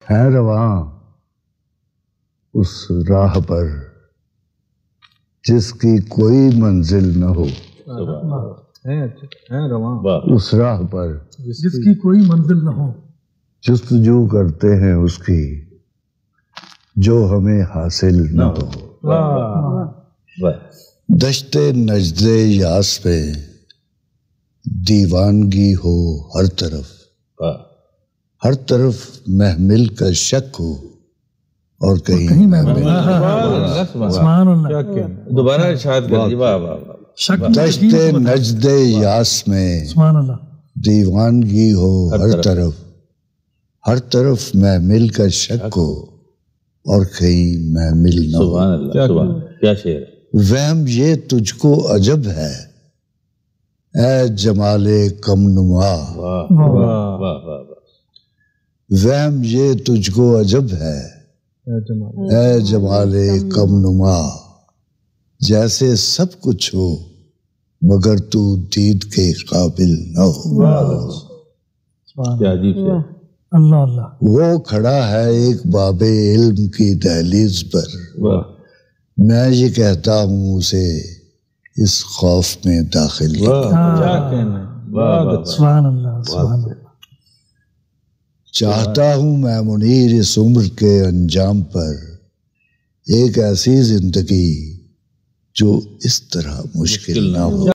ہے رواں اس راہ پر جس کی کوئی منزل نہ ہو، اس راہ پر جس کی کوئی منزل نہ ہو، جستجو کرتے ہیں اس کی جو ہمیں حاصل نہ ہو۔ دشت نجد یاس پہ دیوانگی ہو ہر طرف محمل کا شک ہو اور کہیں محمل سبحان اللہ، دوبارہ ارشاد کریے۔ دشت نجد یاس میں سبحان اللہ، دیوانگی ہو ہر طرف محمل کا شک ہو اور کہیں محمل نہ ہو۔ سبحان اللہ، سبحان اللہ، کیا شعر ہے۔ وہم یہ تجھ کو عجب ہے اے جمال کم نما، وہم یہ تجھ کو عجب ہے اے جمال کم نما، جیسے سب کچھ ہو مگر تو دید کے قابل نہ ہو۔ کیا عجیب سے اللہ اللہ، وہ کھڑا ہے ایک باب علم کی دہلیز پر، میں یہ کہتا ہوں اسے اس خوف میں داخل کیا۔ سبحان اللہ، سبحان اللہ، چاہتا ہوں میں منیر اس عمر کے انجام پر ایک ایسی زندگی جو اس طرح مشکل نہ ہو۔